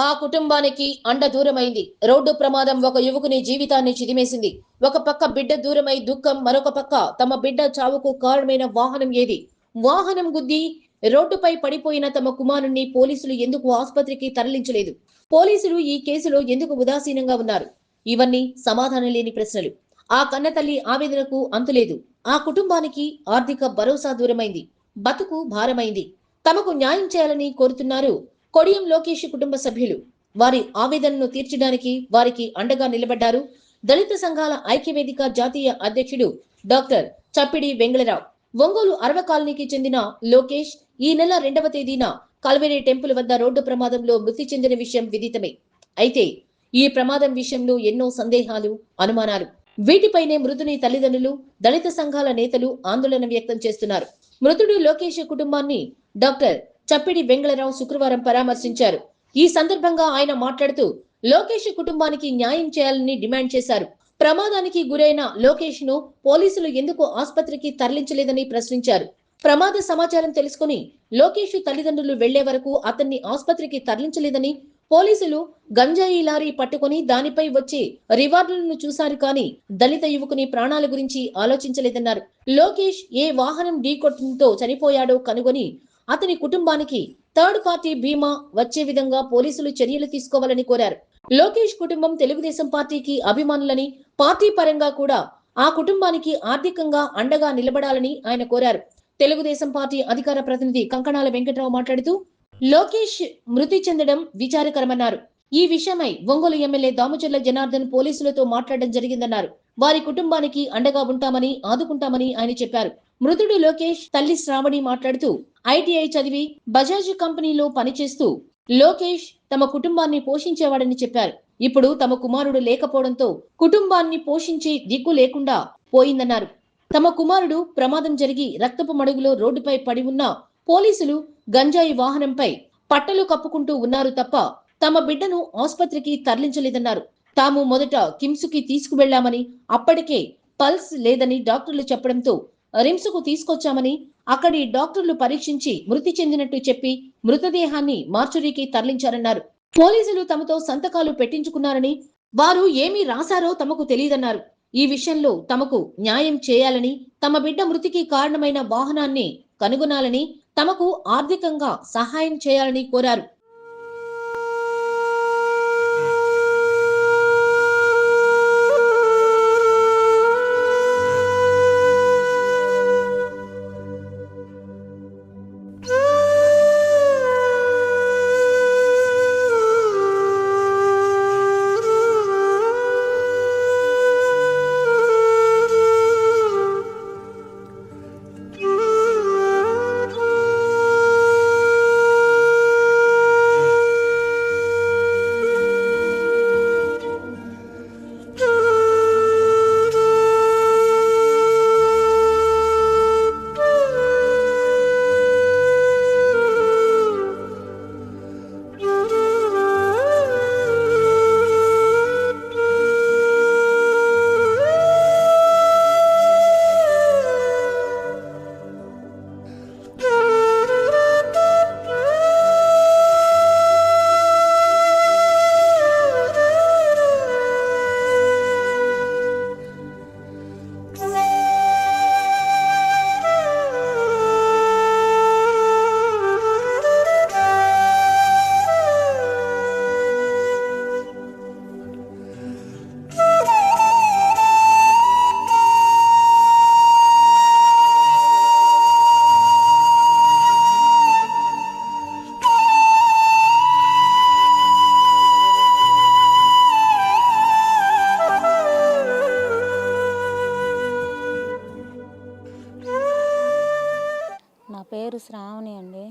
ఆ కుటుంబానికి అండ దూరమైంది. రోడ్డు ప్రమాదం ఒక యువకుని జీవితాన్ని చిదిమేసింది. ఒక పక్క బిడ్డ దూరమై దుఃఖం, మరొక పక్క తమ బిడ్డ చావుకు కారణమైన వాహనం ఏది? వాహనం గుద్ది రోడ్డుపై పడిపోయిన తమ కుమారుణ్ణి పోలీసులు ఎందుకు ఆసుపత్రికి తరలించలేదు? పోలీసులు ఈ కేసులో ఎందుకు ఉదాసీనంగా ఉన్నారు? ఇవన్నీ సమాధానం లేని ప్రశ్నలు. ఆ కన్నతల్లి ఆవేదనకు అంతులేదు. ఆ కుటుంబానికి ఆర్థిక భరోసా దూరమైంది. బతుకు భారమైంది. తమకు న్యాయం చేయాలని కోరుతున్నారు కొడియం లోకేష్ కుటుంబ సభ్యులు. వారి ఆవేదనను తీర్చడానికి వారికి అండగా నిలబడ్డారు దళిత సంఘాల ఐక్యవేదిక జాతీయ అధ్యక్షుడు డాక్టర్ చప్పిడి వెంగళరావు. ఒంగోలు అరవ కాలనీకి చెందిన లోకేష్ ఈ నెల 2వ తేదీన కల్వెరీ టెంపుల్ వద్ద రోడ్డు ప్రమాదంలో మృతి చెందిన విషయం విదితమే. అయితే ఈ ప్రమాదం విషయంలో ఎన్నో సందేహాలు, అనుమానాలు. వీటిపైనే మృతుని తల్లిదండ్రులు, దళిత సంఘాల నేతలు ఆందోళన వ్యక్తం చేస్తున్నారు. మృతుడు లోకేష్ కుటుంబాన్ని డాక్టర్ చప్పిడి వెంగళరావు శుక్రవారం పరామర్శించారు. ఈ సందర్భంగా ఆయన మాట్లాడుతూ లోకేష్ కుటుంబానికి న్యాయం చేయాలని డిమాండ్ చేశారు. ప్రమాదానికి గురైన లోకేష్ ను పోలీసులు ఎందుకు ఆసుపత్రికి తరలించలేదని ప్రశ్నించారు. ప్రమాద సమాచారం తెలుసుకుని లోకేష్ తల్లిదండ్రులు వెళ్లే వరకు అతన్ని ఆసుపత్రికి తరలించలేదని, పోలీసులు గంజాయి లారీ పట్టుకుని దానిపై వచ్చే రివార్డులను చూశారు కానీ దళిత యువకుని ప్రాణాల గురించి ఆలోచించలేదన్నారు. లోకేష్ ఏ వాహనం ఢీకొట్టడంతో చనిపోయాడో కనుగొని అతని కుటుంబానికి థర్డ్ పార్టీ బీమా వచ్చే విధంగా పోలీసులు చర్యలు తీసుకోవాలని కోరారు. లోకేష్ కుటుంబం తెలుగుదేశం పార్టీకి అభిమానులని, పార్టీ పరంగా కూడా ఆ కుటుంబానికి ఆర్థికంగా అండగా నిలబడాలని ఆయన కోరారు. తెలుగుదేశం పార్టీ అధికార ప్రతినిధి కంకణాల వెంకట్రావు మాట్లాడుతూ లోకేష్ మృతి చెందడం విచారకరమన్నారు. ఈ విషయమై ఒంగోలు ఎమ్మెల్యే దామచర్ల జనార్దన్ పోలీసులతో మాట్లాడడం జరిగిందన్నారు. వారి కుటుంబానికి అండగా ఉంటామని, ఆదుకుంటామని ఆయన చెప్పారు. మృతుడు లోకేష్ తల్లి శ్రావణి మాట్లాడుతూ ఐటీఐ చదివి బజాజ్ కంపెనీలో పనిచేస్తూ లోకేష్ తమ కుటుంబాన్ని పోషించేవాడని చెప్పారు. ఇప్పుడు తమ కుమారుడు లేకపోవడంతో కుటుంబాన్ని పోషించే దిక్కు లేకుండా పోయిందన్నారు. తమ కుమారుడు ప్రమాదం జరిగి రక్తపు మడుగులో రోడ్డుపై పడి ఉన్న పోలీసులు గంజాయి వాహనంపై పట్టలు కప్పుకుంటూ ఉన్నారు తప్ప తమ బిడ్డను ఆసుపత్రికి తరలించలేదన్నారు. తాము మొదట కిమ్స్కి తీసుకువెళ్లామని, అప్పటికే పల్స్ లేదని డాక్టర్లు చెప్పడంతో రిమ్స్కు తీసుకొచ్చామని, అక్కడి డాక్టర్లు పరీక్షించి మృతి చెందినట్టు చెప్పి మృతదేహాన్ని మార్చురీకి తరలించారన్నారు. పోలీసులు తమతో సంతకాలు పెట్టించుకున్నారని, వారు ఏమీ రాశారో తమకు తెలియదన్నారు. ఈ విషయంలో తమకు న్యాయం చేయాలని, తమ బిడ్డ మృతికి కారణమైన వాహనాన్ని కనుగొనాలని, తమకు ఆర్థికంగా సహాయం చేయాలని కోరారు. నా పేరు శ్రావణి అండి.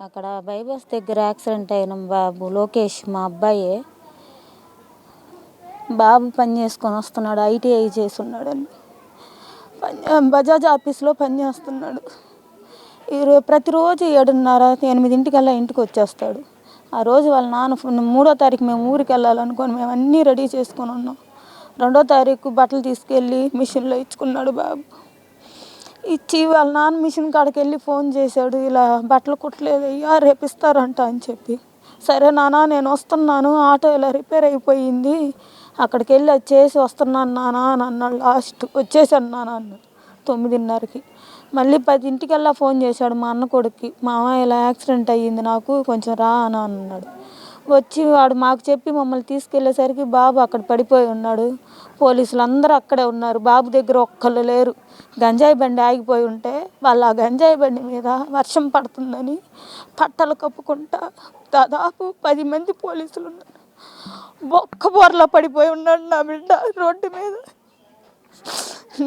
అక్కడ బైపాస్ దగ్గర యాక్సిడెంట్ అయిన బాబు లోకేష్ మా అబ్బాయే. బాబు పని చేసుకొని వస్తున్నాడు, ఐటీఐ చేసి ఉన్నాడండి. బజాజ్ ఆఫీస్లో పనిచేస్తున్నాడు. ప్రతిరోజు 7:30, 8 ఇంటికి వచ్చేస్తాడు. ఆ రోజు వాళ్ళ నాన్న 3వ తారీఖు మేము ఊరికి వెళ్ళాలనుకొని మేము అన్నీ రెడీ చేసుకొని ఉన్నాం. 2వ తారీఖు బట్టలు తీసుకెళ్ళి మిషన్లో ఇచ్చుకున్నాడు బాబు. ఇచ్చి వాళ్ళ నాన్న మిషన్ కాడికి వెళ్ళి ఫోన్ చేశాడు, ఇలా బట్టలు కుట్టలేదు అయ్యా రేపు ఇస్తారంట అని చెప్పి. సరే నాన్న నేను వస్తున్నాను, ఆటో ఇలా రిపేర్ అయిపోయింది, అక్కడికి వెళ్ళి అది చేసి వస్తున్నాను నాన్న అని అన్నాడు. లాస్ట్ వచ్చేసాను నాన్న అన్నాడు 9:30కి. మళ్ళీ 10ంటికల్లా ఫోన్ చేశాడు మా అన్న కొడుక్కి, మామ ఇలా యాక్సిడెంట్ అయ్యింది నాకు కొంచెం రా అని అన్నాడు. వచ్చి వాడు మాకు చెప్పి మమ్మల్ని తీసుకెళ్ళేసరికి బాబు అక్కడ పడిపోయి ఉన్నాడు. పోలీసులు అందరూ అక్కడే ఉన్నారు, బాబు దగ్గర ఒక్కళ్ళు లేరు. గంజాయి బండి ఆగిపోయి ఉంటే వాళ్ళు ఆ గంజాయి బండి మీద వర్షం పడుతుందని పట్టలు కప్పుకుంటా దాదాపు 10 మంది పోలీసులు ఉన్నారు. ఒక్క బోర్లా పడిపోయి ఉన్నాడు నా బిడ్డ రోడ్డు మీద.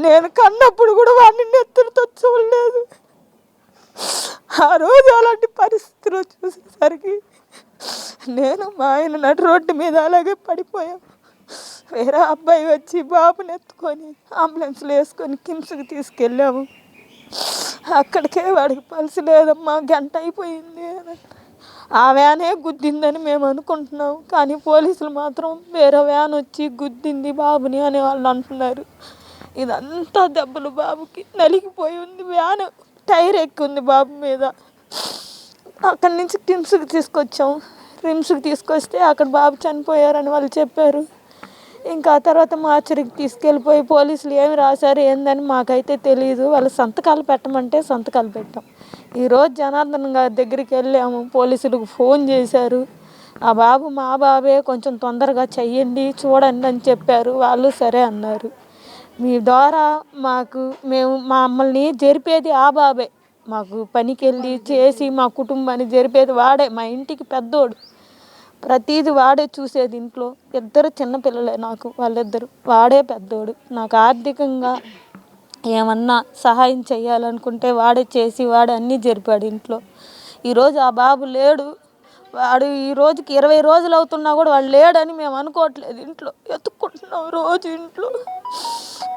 నేను కన్నప్పుడు కూడా వాడిని నెత్తురుతో చూడలేదు. ఆ రోజు అలాంటి పరిస్థితిలో చూసేసరికి నేను మా ఆయన నడు రోడ్డు మీద అలాగే పడిపోయాం. వేరే అబ్బాయి వచ్చి బాబుని ఎత్తుకొని అంబులెన్స్లో వేసుకొని కిమ్స్కి తీసుకెళ్ళాము. అక్కడికే వాడికి పల్స్ లేదమ్మా, గంట అయిపోయింది అని. ఆ వ్యానే గుద్దిందని మేము అనుకుంటున్నాం, కానీ పోలీసులు మాత్రం వేరే వ్యాన్ వచ్చి గుద్దింది బాబుని అని వాళ్ళు అంటున్నారు. ఇదంతా దెబ్బలు బాబుకి నలిగిపోయి ఉంది. వ్యాన్ టైర్ ఎక్కుంది బాబు మీద. అక్కడి నుంచి రిమ్స్కి తీసుకొచ్చాం. రిమ్స్కి తీసుకొస్తే అక్కడ బాబు చనిపోయారని వాళ్ళు చెప్పారు. ఇంకా ఆ తర్వాత మార్చరికి తీసుకెళ్ళిపోయి పోలీసులు ఏమి రాశారు ఏందని మాకైతే తెలియదు. వాళ్ళు సంతకాలు పెట్టమంటే సంతకాలు పెట్టాం. ఈరోజు జనార్దన్ గారి దగ్గరికి వెళ్ళాము, పోలీసులకు ఫోన్ చేశారు. ఆ బాబు మా బాబే, కొంచెం తొందరగా చెయ్యండి చూడండి అని చెప్పారు. వాళ్ళు సరే అన్నారు. మీ ద్వారా మమ్మల్ని జరిపేది ఆ బాబే, మాకు పనికి వెళ్ళి చేసి మా కుటుంబాన్ని జరిపేది వాడే. మా ఇంటికి పెద్దోడు, ప్రతీది వాడే చూసేది. ఇంట్లో 2 చిన్నపిల్లలే నాకు, వాళ్ళిద్దరు. వాడే పెద్దోడు. నాకు ఆర్థికంగా ఏమన్నా సహాయం చేయాలనుకుంటే వాడే చేసి వాడే అన్నీ జరిపాడు ఇంట్లో. ఈరోజు ఆ బాబు లేడు. వాడు ఈ రోజుకి 20 రోజులు అవుతున్నా కూడా వాడు లేడని మేము అనుకోవట్లేదు. ఇంట్లో ఎత్తుక్కుంటున్నాం, రోజు ఇంట్లో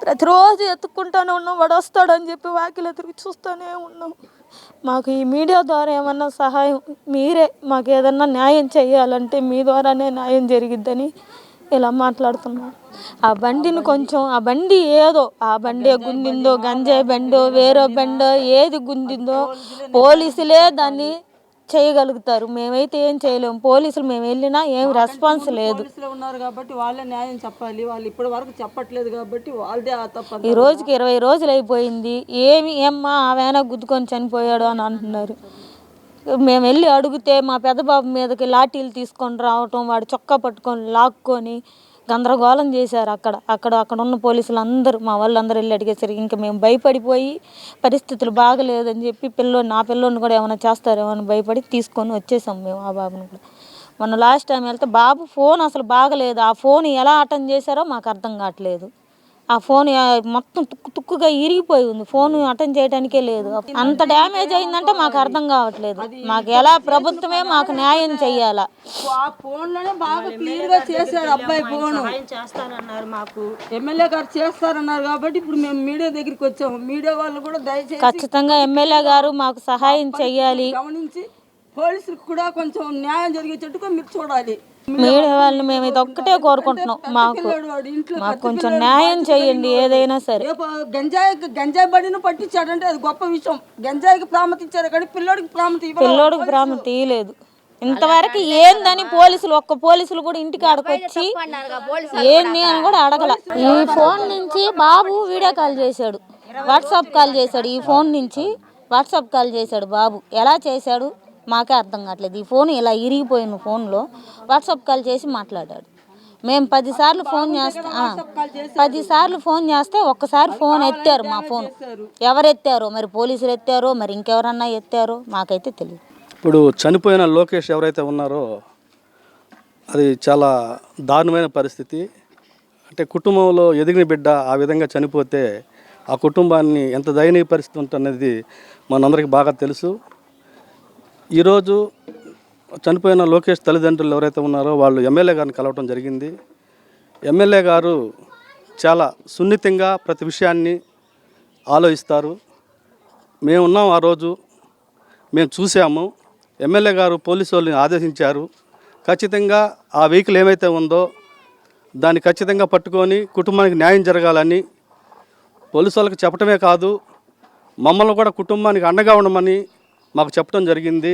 ప్రతిరోజు ఎత్తుక్కుంటూనే ఉన్నాం. వాడు వస్తాడని చెప్పి వాకిలు ఎదురు చూస్తూనే ఉన్నాం. మాకు ఈ మీడియా ద్వారా ఏమన్నా సహాయం, మీరే మాకు ఏదన్నా న్యాయం చేయాలంటే మీ ద్వారానే న్యాయం జరిగిద్దని ఇలా మాట్లాడుతున్నాం. ఆ బండిని కొంచెం, ఆ బండి ఏదో, ఆ బండే గుందిందో, గంజాయి బండో వేరే బండో ఏది గుందిందో పోలీసులే దాన్ని చేయగలుగుతారు. మేమైతే ఏం చేయలేము. పోలీసులు మేము వెళ్ళినా ఏం రెస్పాన్స్ లేదు. ఉన్నారు కాబట్టి వాళ్ళే న్యాయం చెప్పాలి. వాళ్ళు ఇప్పటి వరకు చెప్పట్లేదు కాబట్టి వాళ్ళదే ఆ తప్ప. ఈ రోజుకి 20 రోజులు అయిపోయింది. ఏమ్మా ఆవేనా గుద్దుకొని చనిపోయాడు అని అంటున్నారు. మేము వెళ్ళి అడిగితే మా పెద్ద బాబు మీదకి లాఠీలు తీసుకొని రావటం, వాడు చొక్కా పట్టుకొని లాక్కొని గందరగోళం చేశారు. అక్కడ ఉన్న పోలీసులు అందరూ, మా వాళ్ళందరూ వెళ్ళి అడిగేసరికి ఇంకా మేము భయపడిపోయి పరిస్థితులు బాగలేదని చెప్పి నా పిల్లోని కూడా ఏమైనా చేస్తారేమో అని భయపడి తీసుకొని వచ్చేసాం మేము ఆ బాబుని కూడా. మొన్న లాస్ట్ టైం వెళ్తే బాబు ఫోన్ అసలు బాగలేదు. ఆ ఫోన్ ఎలా అటెండ్ చేశారో మాకు అర్థం కావట్లేదు. ఆ ఫోన్ మొత్తం తుక్కుగా ఇరిగిపోయి ఉంది. ఫోన్ అటెండ్ చేయడానికే లేదు. అంత డ్యామేజ్ అయిందంటే మాకు అర్థం కావట్లేదు. మాకు ఎలా ప్రభుత్వమే మాకు న్యాయం చెయ్యాలా. ఆ ఫోన్లోనే బాగా క్లియర్ గా చేశాడు అబ్బాయి. ఫోన్ చేస్తానన్నారు, మాకు ఎమ్మెల్యే గారు చేస్తారన్నారు కాబట్టి ఇప్పుడు మేము మీడియా దగ్గరికి వచ్చాము. మీడియా వాళ్ళు కూడా దయచేసి ఖచ్చితంగా ఎమ్మెల్యే గారు మాకు సహాయం చెయ్యాలి. గమనించి పోలీసులకు కూడా కొంచెం న్యాయం జరిగేటట్టుగా మీరు చూడాలి. మీడియా వాళ్ళని మేము ఇది ఒక్కటే కోరుకుంటున్నాం, మాకు కొంచెం న్యాయం చేయండి ఏదైనా సరే. గంజాయి బండిని పట్టించాడంటే అది గొప్ప విషయం. గంజాయికి ప్రాముఖ్యత ఇచ్చారు కానీ పిల్లోడికి ప్రాముఖ్యత ఇవ్వలేదు ఇంతవరకు. ఏందని పోలీసులు కూడా ఇంటికి ఆడకొచ్చి ఏంది అని కూడా అడగల. ఈ ఫోన్ నుంచి బాబు వీడియో కాల్ చేశాడు, వాట్సాప్ కాల్ చేశాడు. ఈ ఫోన్ నుంచి వాట్సాప్ కాల్ చేశాడు బాబు. ఎలా చేశాడు మాకే అర్థం కావట్లేదు. ఈ ఫోన్ ఇలా ఇరిగిపోయిన ఫోన్లో వాట్సాప్ కాల్ చేసి మాట్లాడాడు. మేము 10 సార్లు ఫోన్ చేస్తే ఒక్కసారి ఫోన్ ఎత్తారు. మా ఫోన్ ఎవరు ఎత్తారో, మరి పోలీసులు ఎత్తారో, మరి ఇంకెవరన్నా ఎత్తారో మాకైతే తెలియదు. ఇప్పుడు చనిపోయిన లోకేష్ ఎవరైతే ఉన్నారో అది చాలా దారుణమైన పరిస్థితి. అంటే కుటుంబంలో ఎదిగిన బిడ్డ ఆ విధంగా చనిపోతే ఆ కుటుంబాన్ని ఎంత దయనీయ పరిస్థితి ఉంటున్నది మనందరికీ బాగా తెలుసు. ఈరోజు చనిపోయిన లోకేష్ తల్లిదండ్రులు ఎవరైతే ఉన్నారో వాళ్ళు ఎమ్మెల్యే గారిని కలవటం జరిగింది. ఎమ్మెల్యే గారు చాలా సున్నితంగా ప్రతి విషయాన్ని ఆలోచిస్తారు. మేము ఉన్నాం, ఆ రోజు మేము చూసాము. ఎమ్మెల్యే గారు పోలీసు వాళ్ళని ఆదేశించారు, ఖచ్చితంగా ఆ వెహికల్ ఏమైతే ఉందో దాన్ని ఖచ్చితంగా పట్టుకొని కుటుంబానికి న్యాయం జరగాలని పోలీసు వాళ్ళకి చెప్పడమే కాదు, మమ్మల్ని కూడా కుటుంబానికి అండగా ఉండమని మాకు చెప్పడం జరిగింది.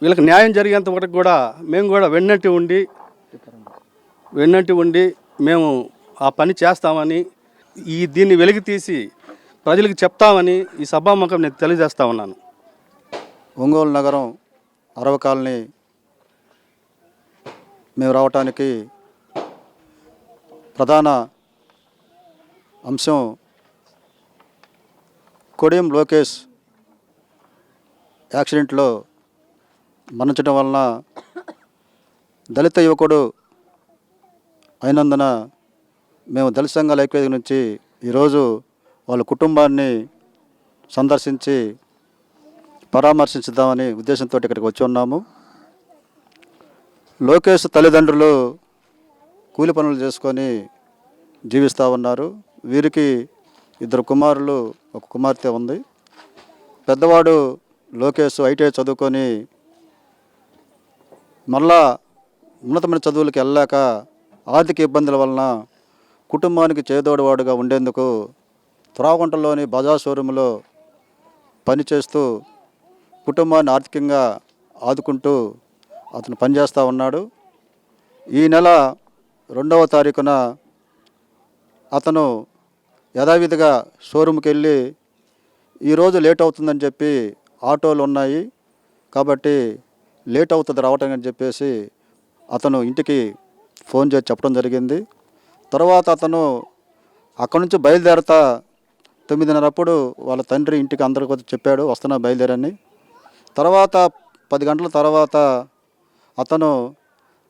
వీళ్ళకి న్యాయం జరిగేంత వరకు కూడా మేము కూడా వెన్నంటి ఉండి మేము ఆ పని చేస్తామని దీన్ని వెలికి తీసి ప్రజలకు చెప్తామని ఈ సభాముఖం నేను తెలియజేస్తా ఉన్నాను. ఒంగోలు నగరం అరవ కాలనీ మేము రావటానికి ప్రధాన అంశం కొడియం లోకేష్ యాక్సిడెంట్లో మరణించడం వలన దళిత యువకుడు అయినందున మేము దళిత సంఘాల ఐక్యవేదిక నుంచి ఈరోజు వాళ్ళ కుటుంబాన్ని సందర్శించి పరామర్శించుదామని ఉద్దేశంతో ఇక్కడికి వచ్చి ఉన్నాము. లోకేష్ తల్లిదండ్రులు కూలి పనులు చేసుకొని జీవిస్తూ ఉన్నారు. వీరికి 2 కుమారులు, 1 కుమార్తె ఉంది. పెద్దవాడు లోకేష్ ఐటీఐ చదువుకొని మళ్ళా ఉన్నతమైన చదువులకు వెళ్ళాక ఆర్థిక ఇబ్బందుల వలన కుటుంబానికి చేదోడువాడుగా ఉండేందుకు త్రాగుంటలోని బజాజ్ షోరూంలో పనిచేస్తూ కుటుంబాన్ని ఆర్థికంగా ఆదుకుంటూ అతను పనిచేస్తూ ఉన్నాడు. ఈ నెల 2వ తారీఖున అతను యథావిధిగా షోరూమ్కి వెళ్ళి ఈరోజు లేట్ అవుతుందని చెప్పి ఆటోలు ఉన్నాయి కాబట్టి లేట్ అవుతుంది రావటం అని చెప్పేసి అతను ఇంటికి ఫోన్ చేసి చెప్పడం జరిగింది. తర్వాత అతను అక్కడి నుంచి బయలుదేరతా 9:30 వాళ్ళ తండ్రి ఇంటికి అందరికీ చెప్పాడు వస్తున్నా బయలుదేరని. తర్వాత 10 గంటల తర్వాత అతను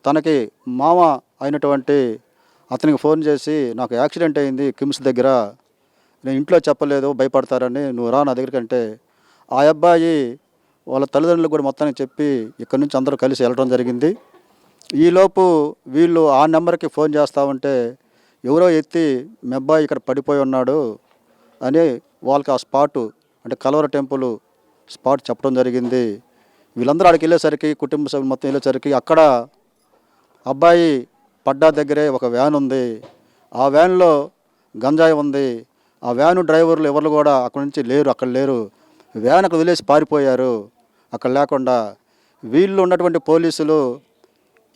తనకి మామ అయినటువంటి అతనికి ఫోన్ చేసి నాకు యాక్సిడెంట్ అయింది కిమ్స్ దగ్గర, నేను ఇంట్లో చెప్పలేదు భయపడతారని, నువ్వు రా నా దగ్గరికి అంటే ఆ అబ్బాయి వాళ్ళ తల్లిదండ్రులకు కూడా మొత్తానికి చెప్పి ఇక్కడి నుంచి అందరూ కలిసి వెళ్ళడం జరిగింది. ఈలోపు వీళ్ళు ఆ నెంబర్కి ఫోన్ చేస్తూ ఉంటే ఎవరో ఎత్తి మీ అబ్బాయి ఇక్కడ పడిపోయి ఉన్నాడు అని వాళ్ళకి ఆ స్పాటు అంటే కలవర టెంపుల్ స్పాట్ చెప్పడం జరిగింది. వీళ్ళందరూ అక్కడికి వెళ్ళేసరికి కుటుంబ సభ్యులు మొత్తం వెళ్ళేసరికి అక్కడ అబ్బాయి పడ్డా దగ్గరే ఒక వ్యాన్ ఉంది, ఆ వ్యాన్లో గంజాయి ఉంది. ఆ వ్యాను డ్రైవర్లు ఎవరు కూడా అక్కడి నుంచి లేరు, అక్కడ లేరు. వ్యాన్ అక్కడ వదిలేసి పారిపోయారు. అక్కడ లేకుండా వీళ్ళు ఉన్నటువంటి పోలీసులు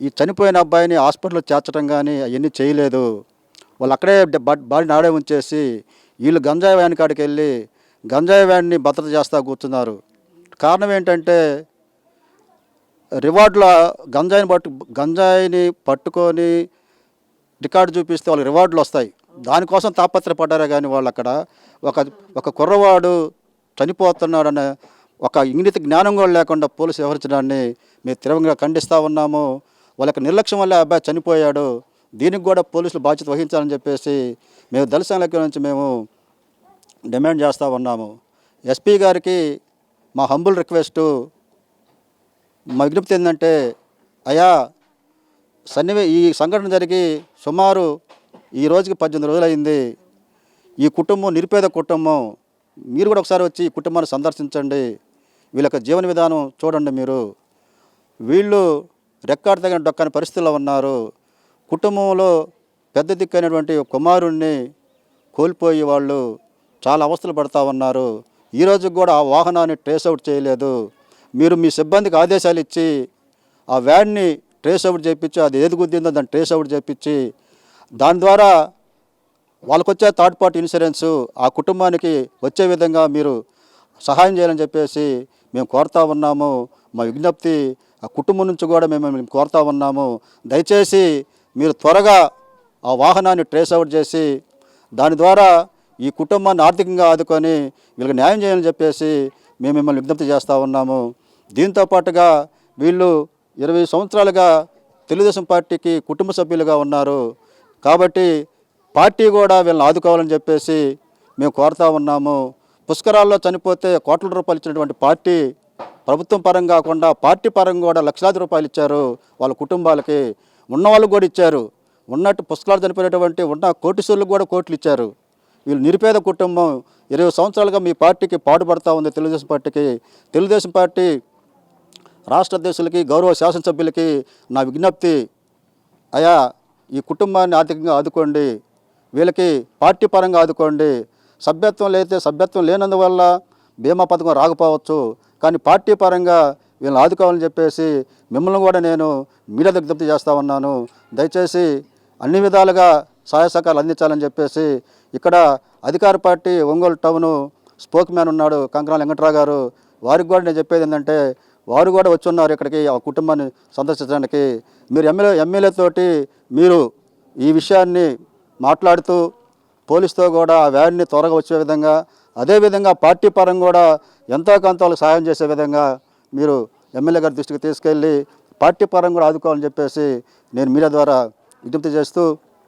ఈ చనిపోయిన అబ్బాయిని హాస్పిటల్లో చేర్చడం కానీ అవన్నీ చేయలేదు. వాళ్ళు అక్కడే బాడీని ఆడే ఉంచేసి వీళ్ళు గంజాయి వ్యాన్ కాడికి వెళ్ళి గంజాయి వ్యాన్ని భద్రత చేస్తూ కూర్చున్నారు. కారణం ఏంటంటే రివార్డుల గంజాయిని పట్టుకొని రికార్డు చూపిస్తే వాళ్ళకి రివార్డులు వస్తాయి, దానికోసం తాపత్రపడ్డారే కానీ వాళ్ళు అక్కడ ఒక కుర్రవాడు చనిపోతున్నాడనే ఒక ఇంగిత జ్ఞానం కూడా లేకుండా పోలీసు వ్యవహరించడాన్ని మేము తీవ్రంగా ఖండిస్తూ ఉన్నాము. వాళ్ళకి నిర్లక్ష్యం వల్ల అబ్బాయి చనిపోయాడు, దీనికి కూడా పోలీసులు బాధ్యత వహించాలని చెప్పేసి మేము దళిత సంఘాల నుంచి మేము డిమాండ్ చేస్తూ ఉన్నాము. ఎస్పీ గారికి మా హంబుల్ రిక్వెస్టు, మా విజ్ఞప్తి ఏంటంటే అయ్యా ఈ సంఘటన జరిగి సుమారు ఈ రోజుకి 18 రోజులు అయింది. ఈ కుటుంబం నిరుపేద కుటుంబం, మీరు కూడా ఒకసారి వచ్చి ఈ కుటుంబాన్ని సందర్శించండి, వీళ్ళ యొక్క జీవన విధానం చూడండి. వీళ్ళు రెక్కాడు తగిన డొక్కని పరిస్థితుల్లో ఉన్నారు. కుటుంబంలో పెద్ద దిక్కైనటువంటి కుమారుణ్ణి కోల్పోయి వాళ్ళు చాలా అవస్థలు పడుతూ ఉన్నారు. ఈరోజు కూడా ఆ వాహనాన్ని ట్రేస్ అవుట్ చేయలేదు. మీరు మీ సిబ్బందికి ఆదేశాలు ఇచ్చి ఆ వ్యాన్ని ట్రేస్ అవుట్ చేయించి అది ఏది గుద్దిందో దాన్ని ట్రేస్ అవుట్ చేయించి దాని ద్వారా వాళ్ళకు వచ్చే థర్డ్ పార్టీ ఇన్సూరెన్సు ఆ కుటుంబానికి వచ్చే విధంగా మీరు సహాయం చేయాలని చెప్పేసి మేము కోరుతా ఉన్నాము. మా విజ్ఞప్తి ఆ కుటుంబం నుంచి కూడా మేము కోరుతా ఉన్నాము. దయచేసి మీరు త్వరగా ఆ వాహనాన్ని ట్రేస్ అవుట్ చేసి దాని ద్వారా ఈ కుటుంబాన్ని ఆర్థికంగా ఆదుకొని వీళ్ళకి న్యాయం చేయాలని చెప్పేసి మేము మిమ్మల్ని విజ్ఞప్తి చేస్తూ ఉన్నాము. దీంతోపాటుగా వీళ్ళు 20 సంవత్సరాలుగా తెలుగుదేశం పార్టీకి కుటుంబ సభ్యులుగా ఉన్నారు కాబట్టి పార్టీ కూడా వీళ్ళని ఆదుకోవాలని చెప్పేసి మేము కోరుతా ఉన్నాము. పుష్కరాల్లో చనిపోతే కోట్ల రూపాయలు ఇచ్చినటువంటి పార్టీ ప్రభుత్వం పరంగా కాకుండా పార్టీ పరంగా కూడా లక్షలాది రూపాయలు ఇచ్చారు వాళ్ళ కుటుంబాలకి. ఉన్న వాళ్ళకు కూడా ఇచ్చారు, ఉన్నట్టు పుష్కరాలు చనిపోయినటువంటి ఉన్న కోటీశ్వరులకు కూడా కోట్లు ఇచ్చారు. వీళ్ళు నిరుపేద కుటుంబం 20 సంవత్సరాలుగా మీ పార్టీకి పాటుపడతా ఉంది. తెలుగుదేశం పార్టీ రాష్ట్ర అధ్యక్షులకి గౌరవ శాసనసభ్యులకి నా విజ్ఞప్తి, అయా ఈ కుటుంబాన్ని ఆర్థికంగా ఆదుకోండి, వీళ్ళకి పార్టీ పరంగా ఆదుకోండి. సభ్యత్వం లేనందువల్ల బీమా పథకం రాకపోవచ్చు, కానీ పార్టీ పరంగా వీళ్ళని ఆదుకోవాలని చెప్పేసి మిమ్మల్ని కూడా నేను మీడియా విజ్ఞప్తి చేస్తూ ఉన్నాను. దయచేసి అన్ని విధాలుగా సహాయ సహకారాలు అందించాలని చెప్పేసి ఇక్కడ అధికార party Ongole town spoke man ఉన్నాడు కంకరాల వెంకట్రావు గారు, వారికి కూడా నేను చెప్పేది ఏంటంటే వారు కూడా వచ్చి ఉన్నారు ఇక్కడికి ఆ కుటుంబాన్ని సందర్శించడానికి. మీరు ఎమ్మెల్యేతోటి మీరు ఈ విషయాన్ని మాట్లాడుతూ పోలీసుతో కూడా ఆ వ్యాన్ని త్వరగా వచ్చే విధంగా, అదేవిధంగా పార్టీ పరంగా కూడా ఎంతో కొంత వాళ్ళకి సహాయం చేసే విధంగా మీరు ఎమ్మెల్యే గారి దృష్టికి తీసుకెళ్ళి పార్టీ పరంగా కూడా ఆదుకోవాలని చెప్పేసి నేను మీడియా ద్వారా విజ్ఞప్తి చేస్తూ